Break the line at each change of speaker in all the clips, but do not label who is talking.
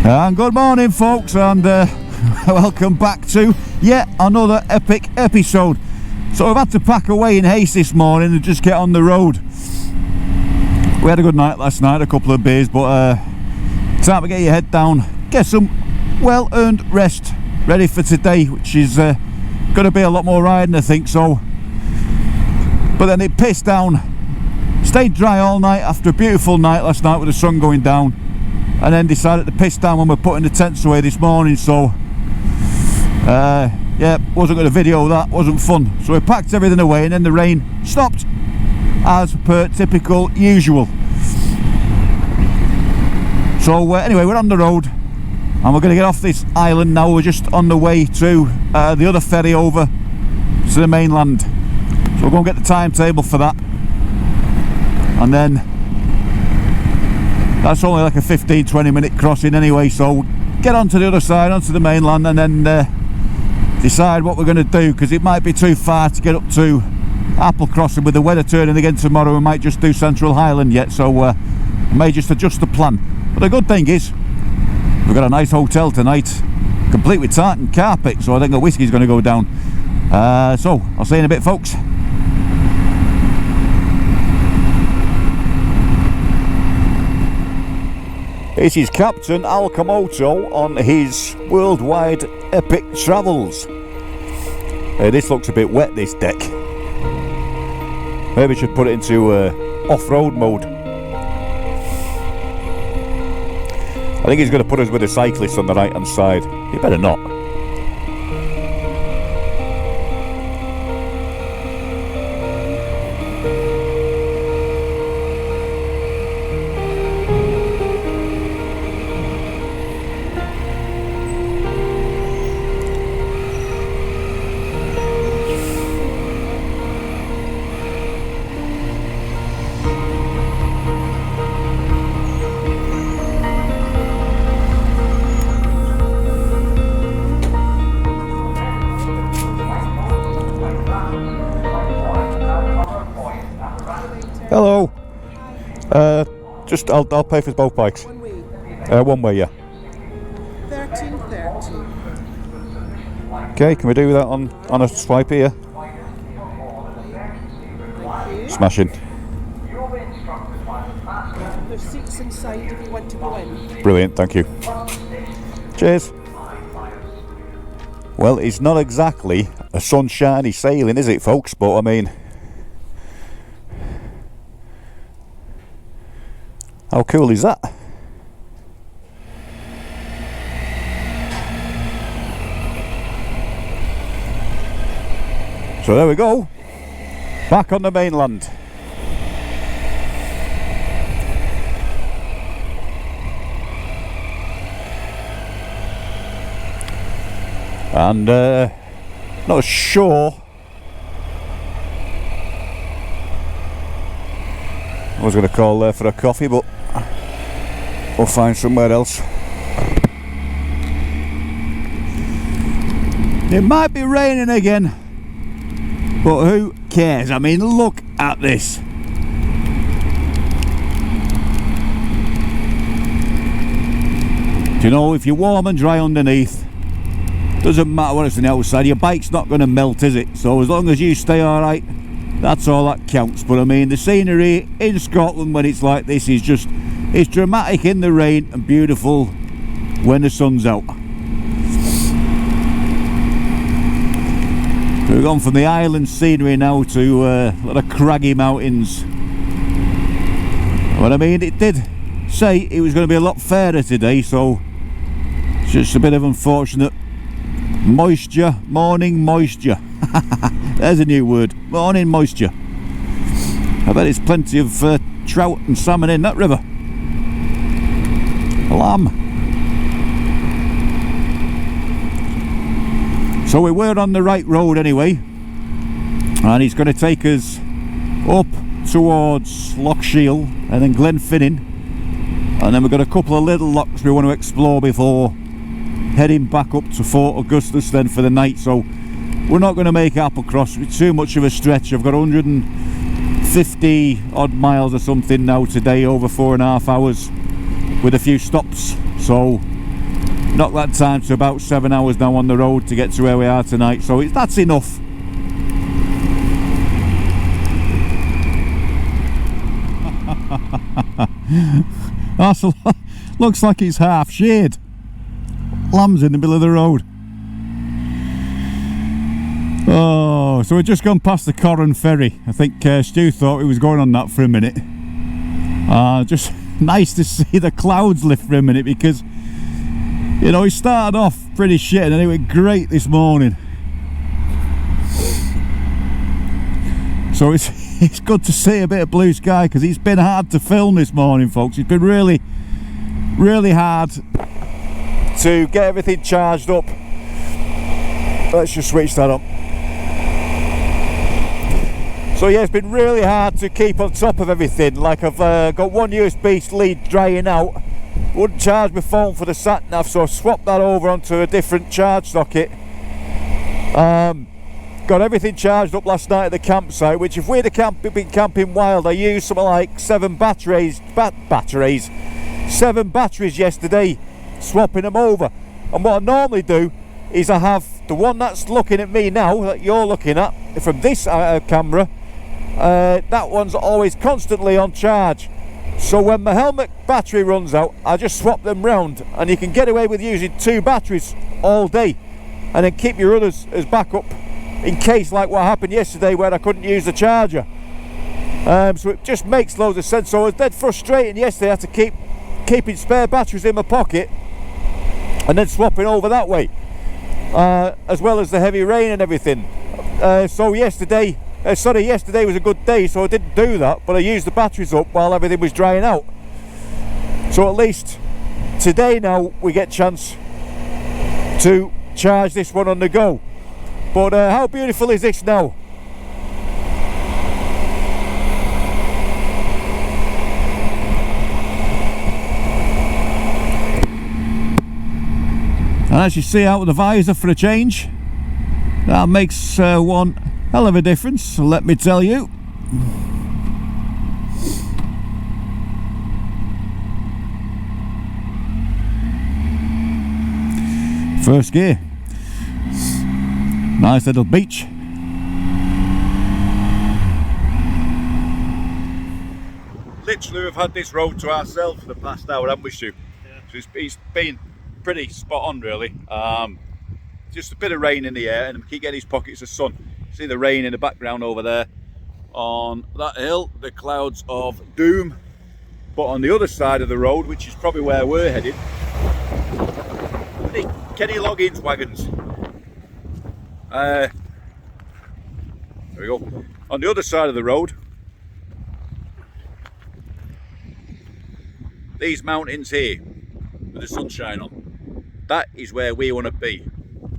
And good morning folks, and welcome back to yet another epic episode. So I've had to pack away in haste this morning and just get on the road. We had a good night last night, a couple of beers, but time to get your head down, get some well earned rest ready for today, which is going to be a lot more riding I think. So but then it pissed down, stayed dry all night after a beautiful night last night with the sun going down, and then decided to piss down when we're putting the tents away this morning. So yeah, wasn't going to video that, wasn't fun. So we packed everything away and then the rain stopped as per typical usual. So anyway, we're on the road and we're going to get off this island now. We're just on the way to the other ferry over to the mainland. So we'll go and get the timetable for that, and then that's only like a 15-20 minute crossing anyway, so get onto the other side, onto the mainland, and then decide what we're going to do, because it might be too far to get up to Apple Crossing. With the weather turning again tomorrow, we might just do Central Highland yet, so we may just adjust the plan. But the good thing is we've got a nice hotel tonight, complete with tartan carpet, so I think the whiskey's going to go down. So I'll see you in a bit folks. This is Captain ALCHEMOTO on his worldwide epic travels. This looks a bit wet, this deck. Maybe I should put it into off-road mode. I think he's going to put us with a cyclist on the right hand side. He better not. Hello. Just I'll pay for both bikes.
One way.
One way, yeah.
13.30.
Okay, can we do that on a swipe here? Smashing.
There's seats inside if you want to go in.
Brilliant, thank you. Cheers. Well, it's not exactly a sunshiny sailing, is it, folks? But I mean, how cool is that? So there we go, back on the mainland. And not sure. I was going to call there for a coffee, but we'll find somewhere else. It might be raining again, but who cares? I mean, look at this. Do you know, if you're warm and dry underneath, doesn't matter what it's on the outside, your bike's not going to melt, is it? So as long as you stay alright, that's all that counts. But I mean, the scenery in Scotland when it's like this is just, it's dramatic in the rain and beautiful when the sun's out. We've gone from the island scenery now to a lot of craggy mountains. But I mean, it did say it was going to be a lot fairer today, so it's just a bit of unfortunate moisture, morning moisture. There's a new word, morning moisture. I bet there's plenty of trout and salmon in that river. Lamb. So we were on the right road anyway, and he's going to take us up towards Lochs and then Glenfinnan, and then we've got a couple of little lochs we want to explore before heading back up to Fort Augustus then for the night. So we're not going to make Applecross, it's too much of a stretch. I've got 150 odd miles or something now today, over 4.5 hours with a few stops. So knock that time to about 7 hours now on the road to get to where we are tonight, so that's enough. Looks like it's half shade. Lambs in the middle of the road. Oh, so we've just gone past the Corran ferry. I think Stu thought we was going on that for a minute. Just nice to see the clouds lift for a minute, because you know, it started off pretty shit and then it went great this morning. So it's good to see a bit of blue sky, because it's been hard to film this morning, folks. It's been really hard to get everything charged up. Let's just switch that up. So yeah, it's been really hard to keep on top of everything. Like, I've got one USB lead drying out. Wouldn't charge my phone for the sat nav, so I swapped that over onto a different charge socket. Got everything charged up last night at the campsite, which if we'd have been camping wild, I used something like 7 batteries yesterday, swapping them over. And what I normally do is I have the one that's looking at me now, that you're looking at from this camera, that one's always constantly on charge. So when my helmet battery runs out, I just swap them round, and you can get away with using 2 batteries all day, and then keep your others as backup in case, like what happened yesterday where I couldn't use the charger. So it just makes loads of sense. So it was dead frustrating yesterday. I had to keeping spare batteries in my pocket and then swapping over that way, as well as the heavy rain and everything. So yesterday was a good day, so I didn't do that, but I used the batteries up while everything was drying out. So at least today now we get a chance to charge this one on the go. But how beautiful is this now? And as you see out with the visor for a change, that makes one hell of a difference, let me tell you. First gear. Nice little beach. Literally, we've had this road to ourselves for the past hour, haven't we, Stu? Yeah. So it's been pretty spot on, really. Just a bit of rain in the air, and we keep getting these pockets of sun. See the rain in the background over there on that hill, the clouds of doom. But on the other side of the road, which is probably where we're headed, the Kenny Loggins wagons. There we go. On the other side of the road, these mountains here with the sunshine on, that is where we want to be.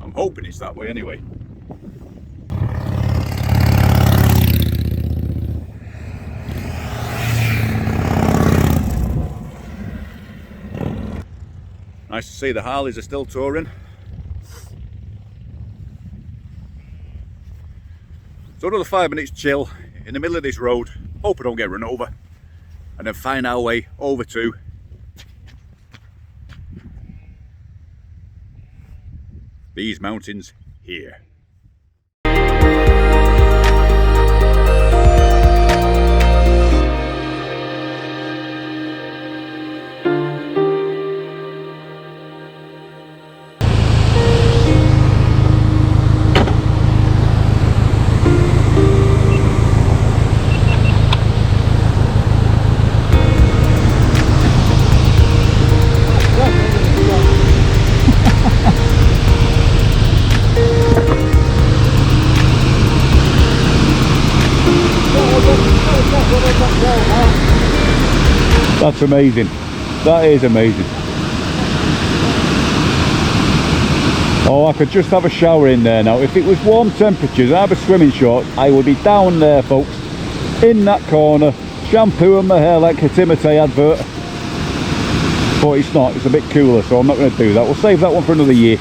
I'm hoping it's that way anyway. Nice to see the Harleys are still touring. So another 5 minutes chill in the middle of this road. Hope I don't get run over. And then find our way over to these mountains here. That's amazing. That is amazing. Oh, I could just have a shower in there now. If it was warm temperatures, I have a swimming shorts, I would be down there, folks, in that corner, shampooing my hair like a Timotei advert. But it's not, it's a bit cooler, so I'm not going to do that. We'll save that one for another year.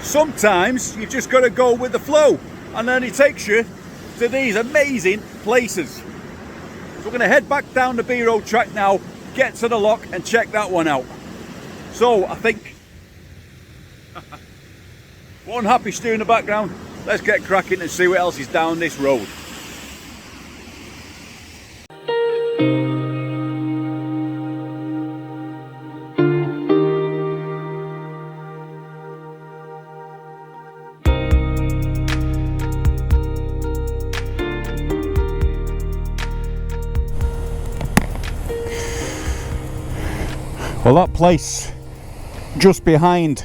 Sometimes you've just got to go with the flow, and then it takes you to these amazing places. So we're going to head back down the B-road track now, get to the loch and check that one out. So I think one happy stew in the background. Let's get cracking and see what else is down this road. Well, that place just behind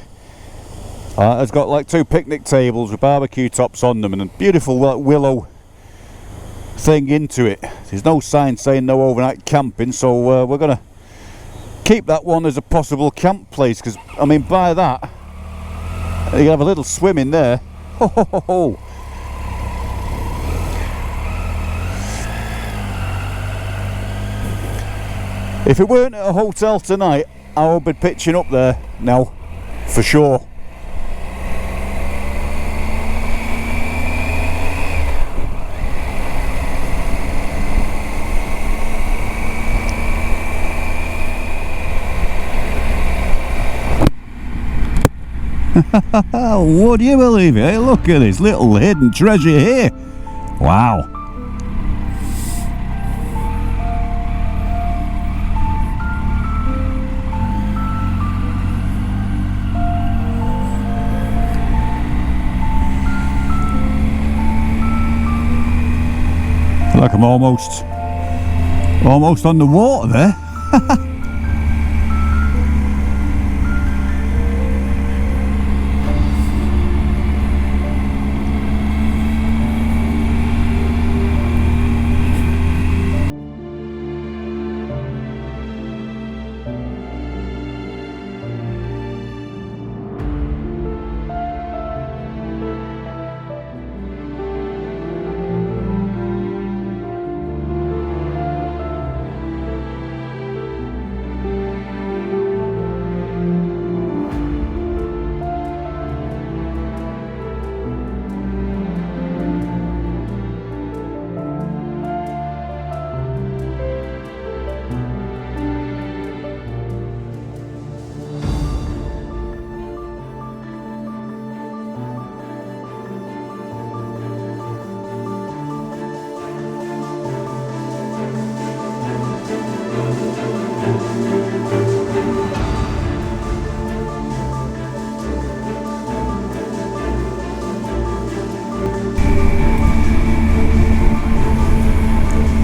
has got like 2 picnic tables with barbecue tops on them and a beautiful willow thing into it. There's no sign saying no overnight camping, so we're gonna keep that one as a possible camp place, because I mean, by that you can have a little swim in there. Ho, ho, ho, ho. If it weren't at a hotel tonight, I would be pitching up there now, for sure. Would you believe it? Look at this little hidden treasure here. Wow. Like I'm almost on the water there.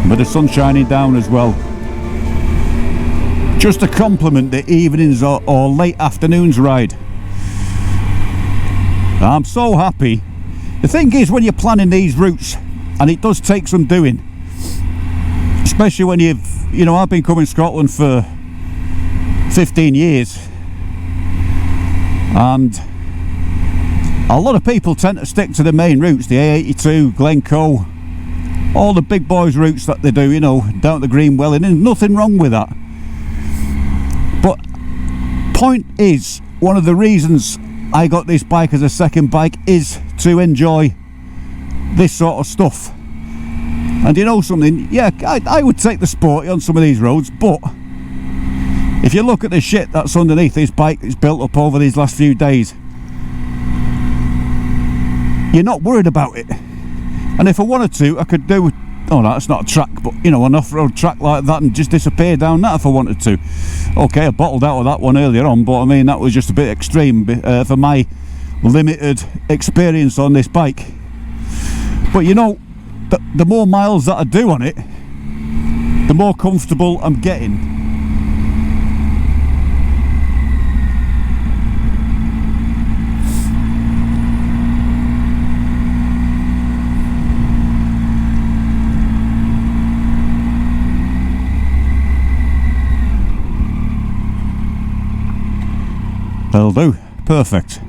But the sun's shining down as well. Just to complement the evenings or late afternoons ride. I'm so happy. The thing is, when you're planning these routes, and it does take some doing, especially when I've been coming to Scotland for 15 years, and a lot of people tend to stick to the main routes, the A82, Glencoe, all the big boys routes that they do, down to Greenwell, and there's nothing wrong with that. But point is, one of the reasons I got this bike as a second bike is to enjoy this sort of stuff. And you know something, yeah, I would take the Sporty on some of these roads, but if you look at the shit that's underneath this bike that's built up over these last few days, you're not worried about it. And if I wanted to, I could do, oh no, that's not a track, but an off-road track like that and just disappear down that if I wanted to. Okay, I bottled out of that one earlier on, but I mean, that was just a bit extreme for my limited experience on this bike. But the more miles that I do on it, the more comfortable I'm getting. That'll do. Perfect.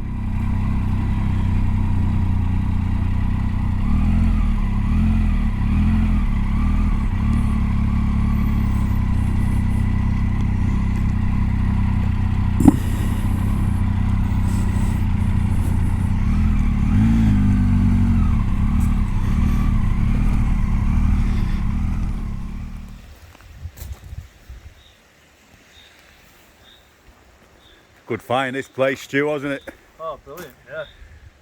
Good find this place, Stu, wasn't it?
Oh, brilliant, yeah.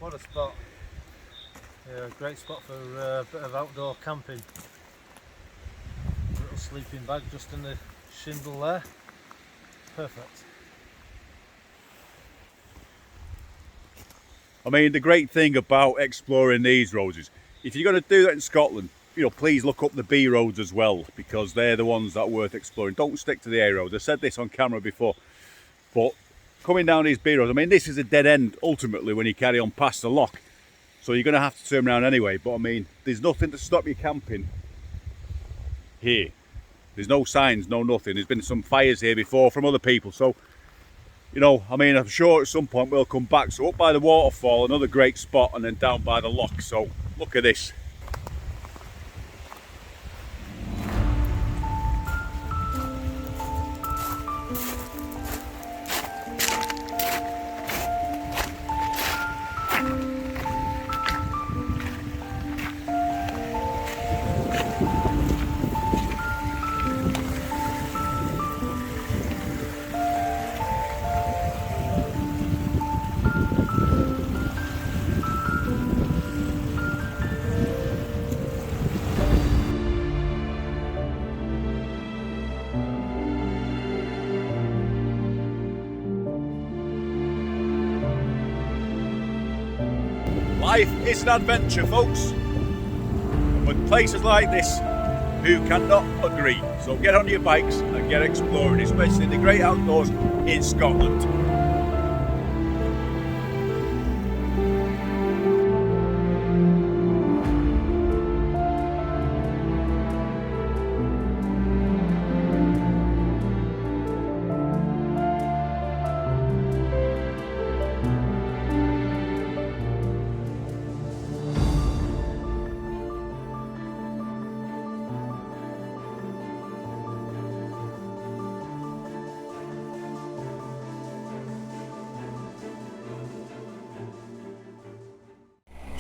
What a spot. Yeah, great spot for a bit of outdoor camping. Little sleeping bag just in the shingle there. Perfect.
I mean, the great thing about exploring these roads is, if you're going to do that in Scotland, you know, please look up the B roads as well, because they're the ones that are worth exploring. Don't stick to the A roads. I said this on camera before, but coming down these B roads, I mean, this is a dead end ultimately when you carry on past the loch, so you're going to have to turn around anyway. But I mean, there's nothing to stop you camping here. There's no signs, no nothing. There's been some fires here before from other people, so you know, I mean, I'm sure at some point we'll come back. So up by the waterfall, another great spot, and then down by the loch. So look at this. Life is an adventure, folks. With places like this, who cannot agree? So get on your bikes and get exploring, especially in the great outdoors in Scotland.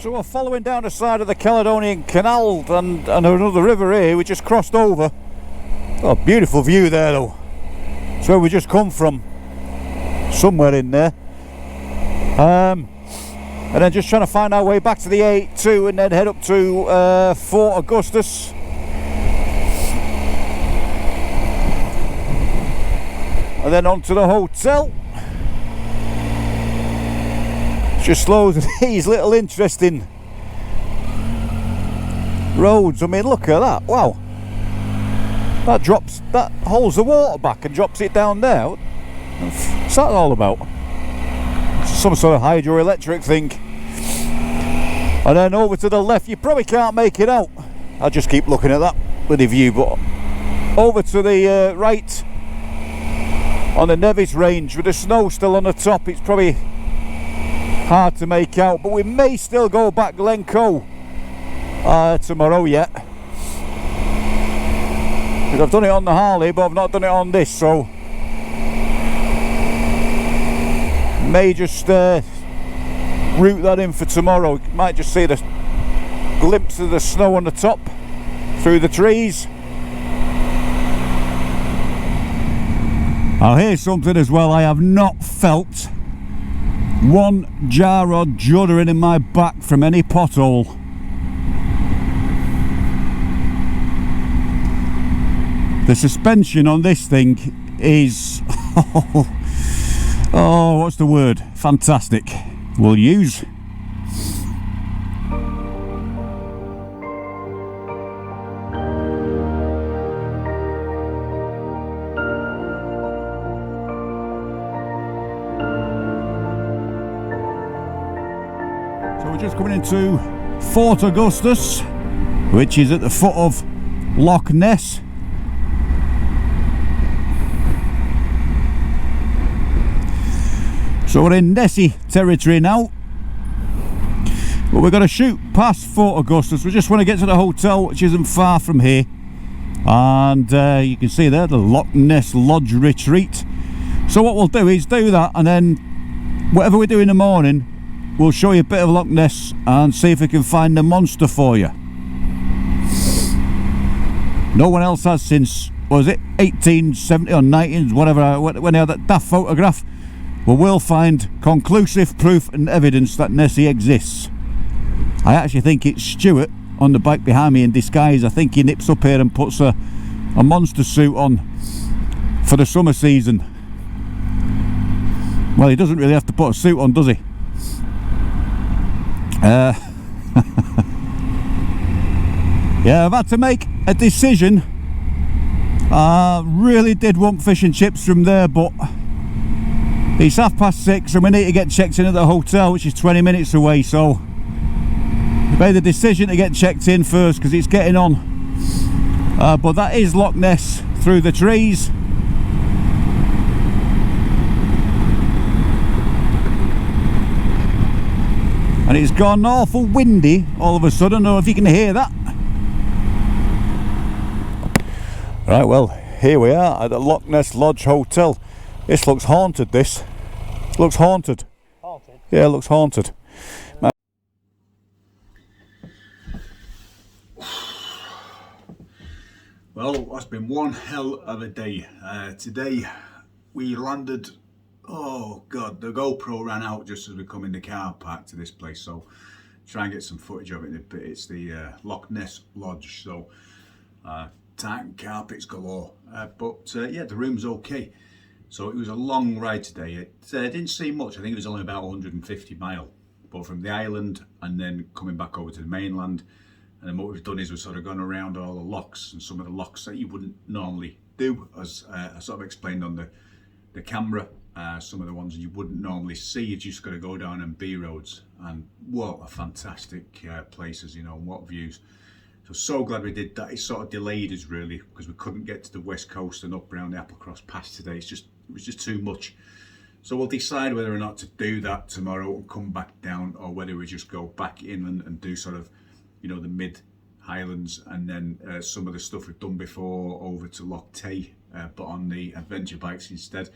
So we're following down the side of the Caledonian Canal and another river here. We just crossed over. Oh, beautiful view there though. It's where we just come from. Somewhere in there. And then just trying to find our way back to the A82 and then head up to Fort Augustus. And then on to the hotel. Just loads of these little interesting roads. I mean, look at that. Wow, that holds the water back and drops it down there. What's that all about? Some sort of hydroelectric thing. And then over to the left, you probably can't make it out. I'll just keep looking at that with the view. But over to the right on the Nevis range with the snow still on the top, it's probably hard to make out, but we may still go back Glencoe tomorrow yet, because I've done it on the Harley but I've not done it on this, so may just route that in for tomorrow. You might just see the glimpse of the snow on the top through the trees. Now here's something as well. I have not felt one jar or juddering in my back from any pothole. The suspension on this thing is oh, what's the word? Fantastic. We'll use. So we're just coming into Fort Augustus, which is at the foot of Loch Ness. So we're in Nessie territory now, but we're going to shoot past Fort Augustus. We just want to get to the hotel, which isn't far from here, and you can see there the Loch Ness Lodge Retreat. So what we'll do is do that, and then whatever we do in the morning, we'll show you a bit of Loch Ness and see if we can find the monster for you. No one else has since, what was it, 1870 or 19, whatever, when they had that daft photograph we will find conclusive proof and evidence that Nessie exists. I actually think it's Stuart on the bike behind me in disguise. I think he nips up here and puts a monster suit on for the summer season. Well, he doesn't really have to put a suit on, does he? Yeah, I've had to make a decision. I really did want fish and chips from there, but it's 6:30 and we need to get checked in at the hotel, which is 20 minutes away, so I made the decision to get checked in first because it's getting on. But that is Loch Ness through the trees. And it's gone awful windy all of a sudden. I don't know if you can hear that. Right, well, here we are at the Loch Ness Lodge Hotel. This looks haunted, this. Looks haunted.
Haunted?
Yeah, it looks haunted. Well, that's been one hell of a day. Today we landed, oh God, the GoPro ran out just as we come in the car park to this place, so try and get some footage of it. It's the Loch Ness Lodge, so tight carpets galore, but yeah, the room's okay. So it was a long ride today. It didn't seem much. I think it was only about 150 mile, but from the island and then coming back over to the mainland. And then what we've done is we've sort of gone around all the lochs and some of the lochs that you wouldn't normally do, as I sort of explained on the camera. Some of the ones you wouldn't normally see, you just got to go down and B roads, and what a fantastic places, you know, and what views. So glad we did that. It sort of delayed us really because we couldn't get to the west coast and up around the Applecross Pass today. It was just too much. So we'll decide whether or not to do that tomorrow and come back down, or whether we just go back inland and do sort of, you know, the mid Highlands and then some of the stuff we've done before over to Loch Tay, but on the adventure bikes instead,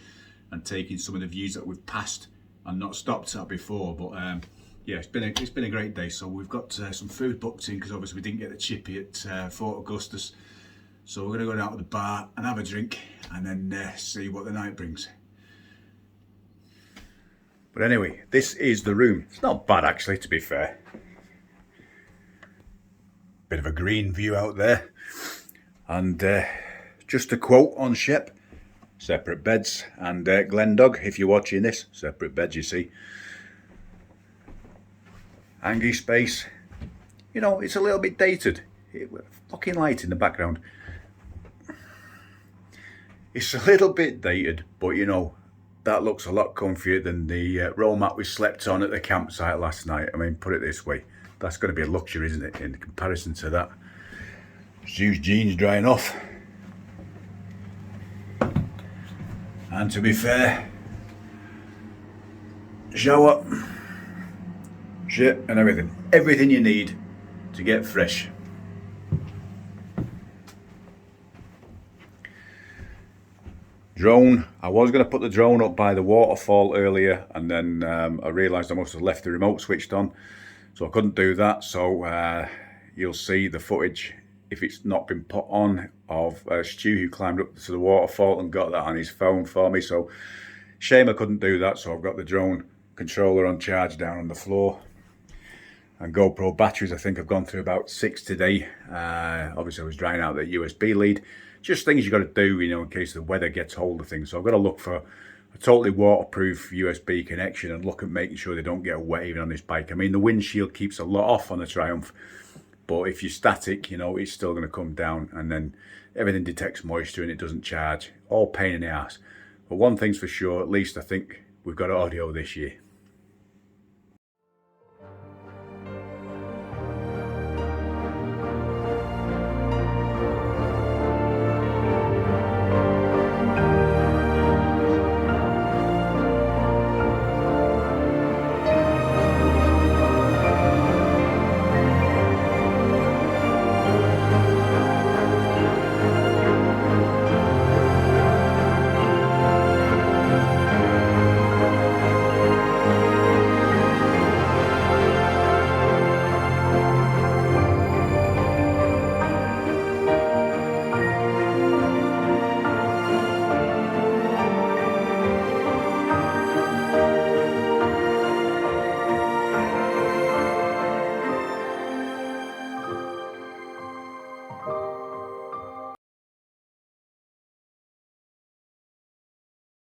and taking some of the views that we've passed and not stopped at before. But yeah, it's been a great day. So we've got some food booked in because obviously we didn't get the chippy at Fort Augustus, so we're going to go down to the bar and have a drink and then see what the night brings. But anyway, this is the room. It's not bad actually, to be fair. Bit of a green view out there, and just a quote on Shep: separate beds. And Glendog, if you're watching this, separate beds, you see. Hangy space, you know, it's a little bit dated. Fucking light in the background. It's a little bit dated, but you know, that looks a lot comfier than the roll mat we slept on at the campsite last night. I mean, put it this way, that's going to be a luxury, isn't it, in comparison to that. Stu's jeans drying off. And to be fair, shower, shit and everything you need to get fresh. Drone, I was going to put the drone up by the waterfall earlier, and then I realised I must have left the remote switched on, so I couldn't do that. So you'll see the footage, if it's not been put on, of Stu who climbed up to the waterfall and got that on his phone for me. So shame I couldn't do that. So I've got the drone controller on charge down on the floor, and GoPro batteries, I think I've gone through about 6 today. Obviously I was drying out the USB lead. Just things you got to do, you know, in case the weather gets hold of things. So I've got to look for a totally waterproof USB connection and look at making sure they don't get wet even on this bike. I mean, the windshield keeps a lot off on the Triumph, but if you're static, you know, it's still going to come down, and then everything detects moisture and it doesn't charge. All pain in the ass. But one thing's for sure, at least I think we've got audio this year.